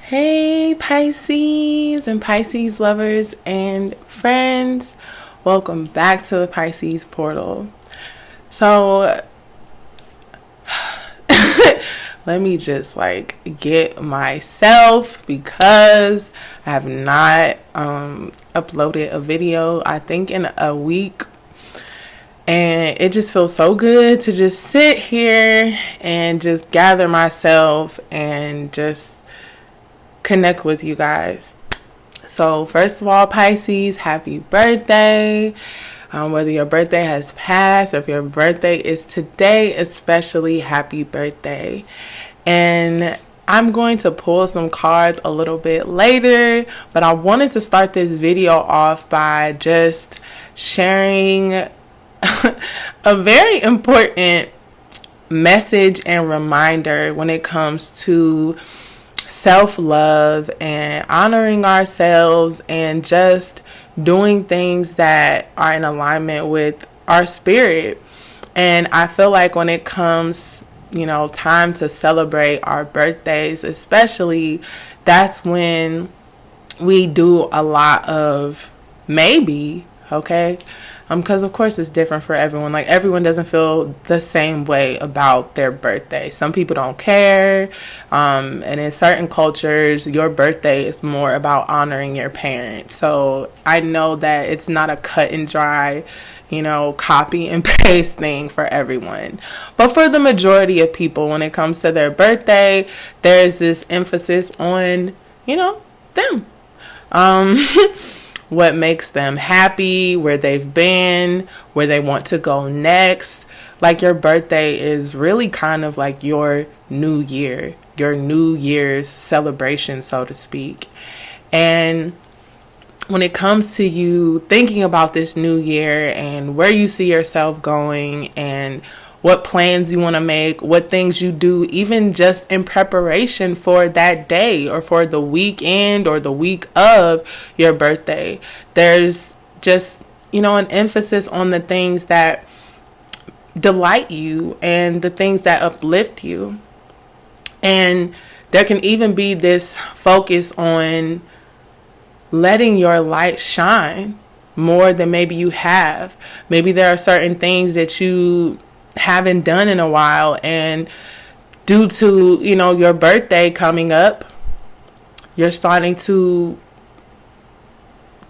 Hey Pisces and Pisces lovers and friends, welcome back to the Pisces portal. So let me just get myself, because I have not uploaded a video I think in a week, and it just feels so good to just sit here and just gather myself and just connect with you guys. So first of all, Pisces, happy birthday. Whether your birthday has passed or if your birthday is today, especially happy birthday. And I'm going to pull some cards a little bit later, but I wanted to start this video off by just sharing a very important message and reminder when it comes to self-love and honoring ourselves and just doing things that are in alignment with our spirit. And I feel like when it comes, time to celebrate our birthdays, especially, that's when we do a lot of maybe, okay? Because of course it's different for everyone. Like, everyone doesn't feel the same way about their birthday. Some people don't care. And in certain cultures, your birthday is more about honoring your parents. So I know that it's not a cut and dry, copy and paste thing for everyone. But for the majority of people, when it comes to their birthday, there's this emphasis on, them. What makes them happy, where they've been, where they want to go next. Like, your birthday is really kind of like your new year, your New Year's celebration, so to speak. And when it comes to you thinking about this new year and where you see yourself going and what plans you want to make, what things you do, even just in preparation for that day or for the weekend or the week of your birthday. There's just, an emphasis on the things that delight you and the things that uplift you. And there can even be this focus on letting your light shine more than maybe you have. Maybe there are certain things that you haven't done in a while, and due to your birthday coming up, you're starting to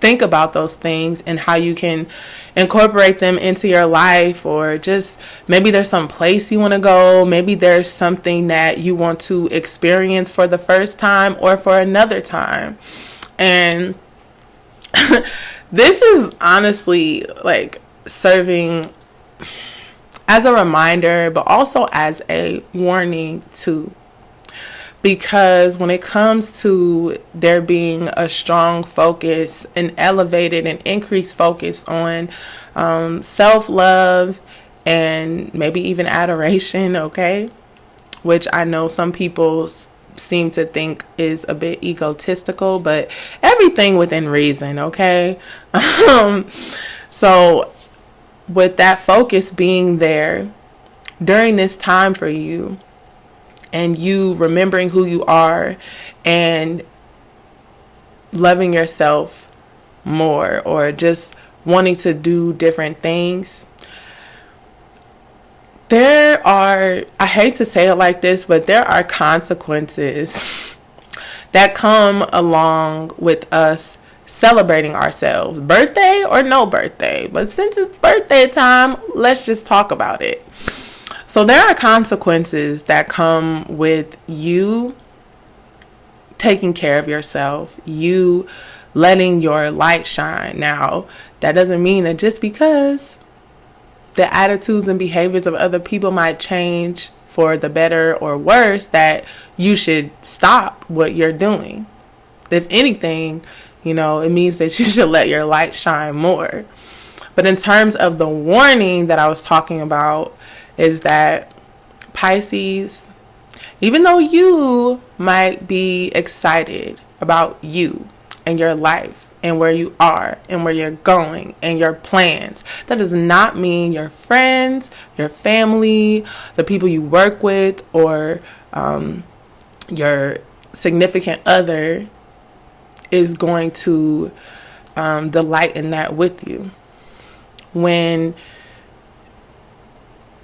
think about those things and how you can incorporate them into your life. Or just maybe there's some place you want to go, maybe there's something that you want to experience for the first time or for another time. And this is honestly serving as a reminder, but also as a warning too. Because when it comes to there being a strong focus, an elevated and increased focus on self-love and maybe even adoration, okay? Which I know some people seem to think is a bit egotistical, but everything within reason, okay? So with that focus being there during this time for you, and you remembering who you are and loving yourself more, or just wanting to do different things, I hate to say it like this, but there are consequences that come along with us celebrating ourselves, birthday or no birthday. But since it's birthday time, let's just talk about it. So there are consequences that come with you taking care of yourself, you letting your light shine. Now, that doesn't mean that just because the attitudes and behaviors of other people might change for the better or worse, that you should stop what you're doing. If anything, it means that you should let your light shine more. But in terms of the warning that I was talking about, is that Pisces, even though you might be excited about you and your life and where you are and where you're going and your plans, that does not mean your friends, your family, the people you work with, or your significant other is going to delight in that with you. When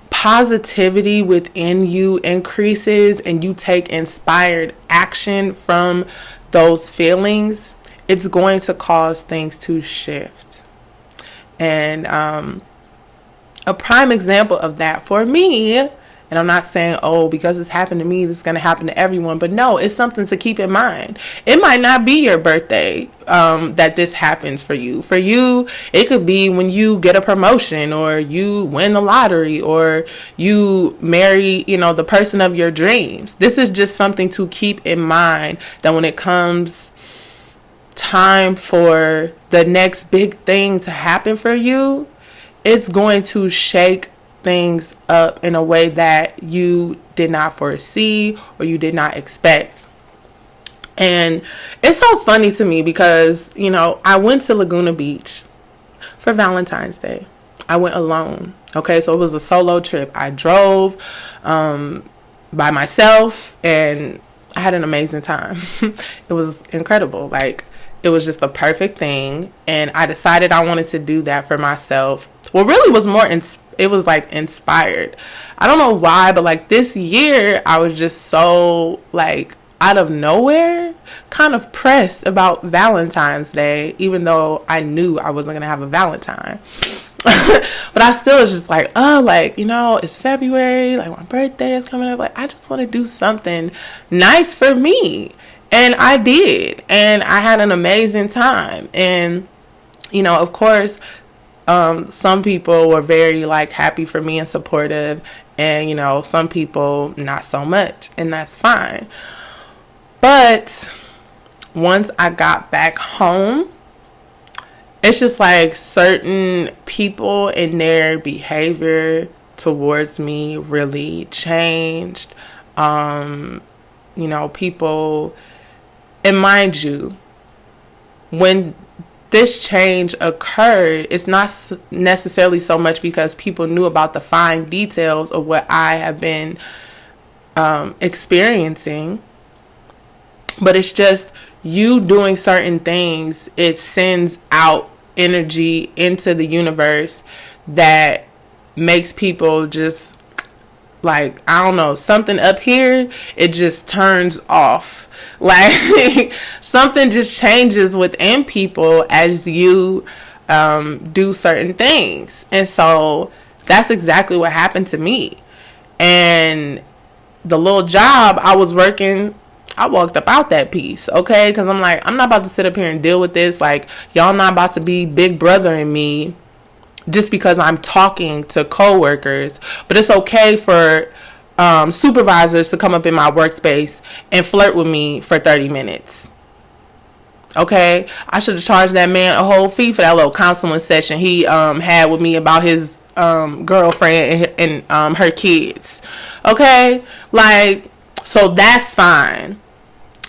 positivity within you increases and you take inspired action from those feelings, it's going to cause things to shift. And a prime example of that for me, and I'm not saying, oh, because it's happened to me, this is going to happen to everyone. But no, it's something to keep in mind. It might not be your birthday that this happens for you. For you, it could be when you get a promotion, or you win the lottery, or you marry, the person of your dreams. This is just something to keep in mind, that when it comes time for the next big thing to happen for you, it's going to shake things up in a way that you did not foresee or you did not expect. And it's so funny to me because, I went to Laguna Beach for Valentine's Day. I went alone. Okay, so it was a solo trip. I drove by myself and I had an amazing time. It was incredible. Like, it was just the perfect thing. And I decided I wanted to do that for myself. Well, really was more it was like inspired. I don't know why, but like this year I was just so like out of nowhere kind of pressed about Valentine's Day, even though I knew I wasn't going to have a Valentine. But I still was just like, it's February, like my birthday is coming up. Like, I just want to do something nice for me. And I did. And I had an amazing time. And, of course, some people were very like happy for me and supportive, and some people not so much, and that's fine. But once I got back home, it's just like certain people and their behavior towards me really changed. People, and mind you, when this change occurred, it's not necessarily so much because people knew about the fine details of what I have been experiencing, but it's just you doing certain things. It sends out energy into the universe that makes people just like, I don't know, something up here, it just turns off. Like, something just changes within people as you do certain things. And so that's exactly what happened to me. And the little job I was working, I walked up out that piece, okay? Because I'm like, I'm not about to sit up here and deal with this. Like, y'all not about to be big brothering me just because I'm talking to coworkers. But it's okay for supervisors to come up in my workspace and flirt with me for 30 minutes. Okay? I should have charged that man a whole fee for that little counseling session he had with me about his girlfriend and her kids. Okay? Like, so that's fine.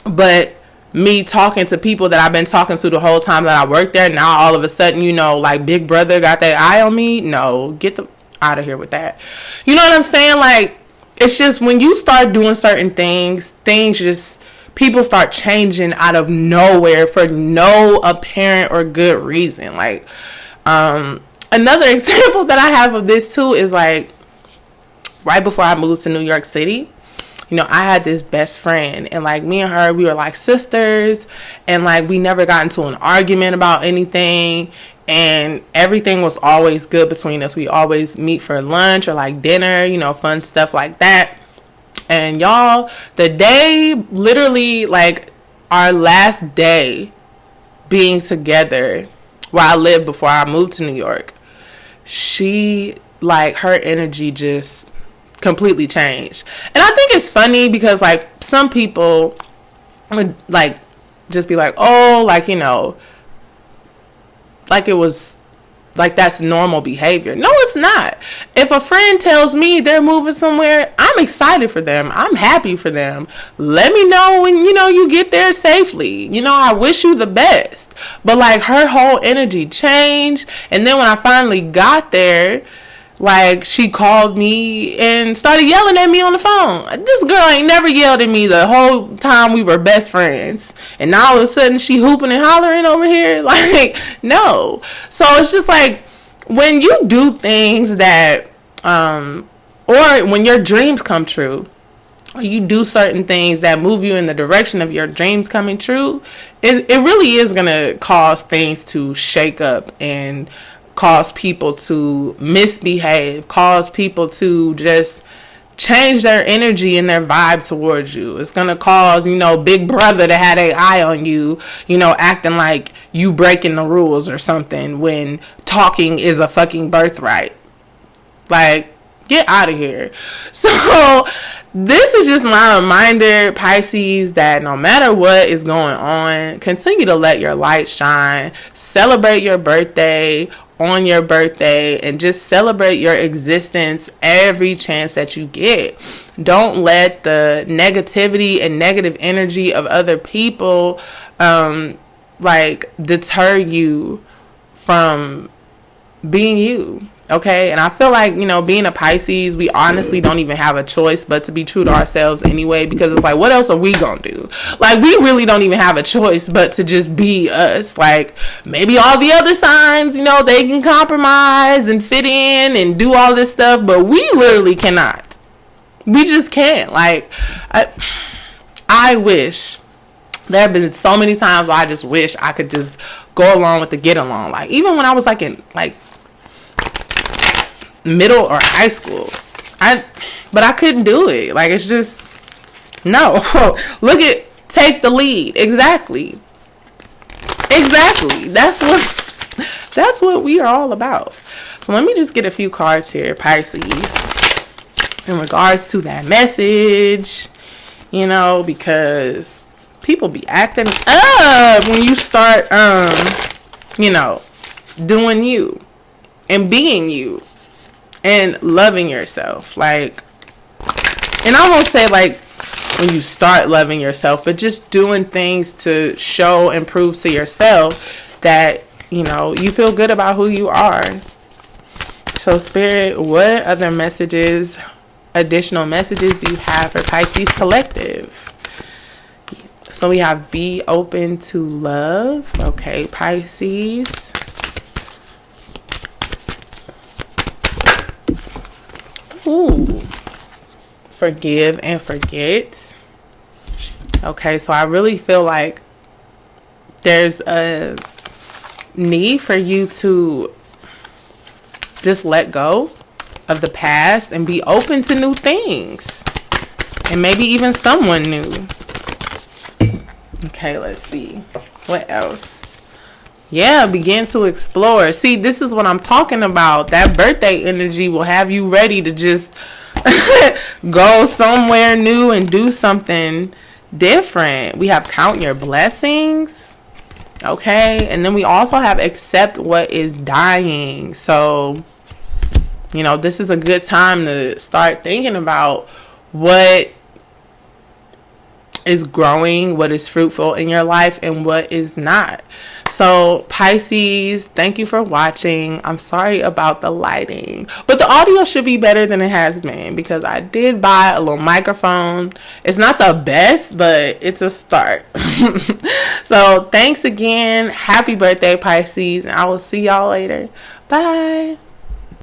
But me talking to people that I've been talking to the whole time that I worked there, now all of a sudden, like Big Brother got that eye on me. No, get the out of here with that. You know what I'm saying? Like, it's just when you start doing certain things just, people start changing out of nowhere for no apparent or good reason. Like, another example that I have of this too is like, right before I moved to New York City, I had this best friend, and like me and her, we were like sisters, and like we never got into an argument about anything, and everything was always good between us. We always meet for lunch or like dinner, fun stuff like that. And y'all, the day, literally like our last day being together where I lived before I moved to New York, she, like, her energy just completely changed. And I think it's funny because like some people would like just be like, oh, like, like it was like that's normal behavior. No, it's not. If a friend tells me they're moving somewhere, I'm excited for them. I'm happy for them. Let me know when you get there safely. I wish you the best. But like her whole energy changed, and then when I finally got there, Like, she called me and started yelling at me on the phone. This girl ain't never yelled at me the whole time we were best friends. And now all of a sudden she hooping and hollering over here. Like, no. So it's just like, when you do things that, or when your dreams come true, or you do certain things that move you in the direction of your dreams coming true, it really is going to cause things to shake up and cause people to misbehave, cause people to just change their energy and their vibe towards you. It's going to cause, Big Brother to have an eye on you, acting like you breaking the rules or something when talking is a fucking birthright. Like, get out of here. So this is just my reminder, Pisces, that no matter what is going on, continue to let your light shine. Celebrate your birthday on your birthday and just celebrate your existence every chance that you get. Don't let the negativity and negative energy of other people deter you from being you. Okay, and I feel like, being a Pisces, we honestly don't even have a choice but to be true to ourselves anyway, because it's like, what else are we gonna do? Like, we really don't even have a choice but to just be us. Like, maybe all the other signs, they can compromise and fit in and do all this stuff, but we literally cannot. We just can't. Like, I wish. There have been so many times where I just wish I could just go along with the get along. Like, even when I was in middle or high school, but I couldn't do it. Like, it's just no. Take the lead. Exactly. That's what we are all about. So let me just get a few cards here, Pisces, in regards to that message, because people be acting up when you start doing you and being you and loving yourself. Like, and I won't say like when you start loving yourself, but just doing things to show and prove to yourself that, you feel good about who you are. So Spirit, what other additional messages do you have for Pisces Collective? So we have be open to love. Okay, Pisces. Ooh. Forgive and forget. Okay, so I really feel like there's a need for you to just let go of the past and be open to new things. And maybe even someone new. Okay, let's see. What else? Yeah, begin to explore. See, this is what I'm talking about. That birthday energy will have you ready to just go somewhere new and do something different. We have count your blessings. Okay, and then we also have accept what is dying. So, this is a good time to start thinking about what is growing, what is fruitful in your life, and what is not. So Pisces, thank you for watching. I'm sorry about the lighting, but the audio should be better than it has been because I did buy a little microphone. It's not the best, but it's a start. So thanks again. Happy birthday, Pisces, and I will see y'all later. Bye.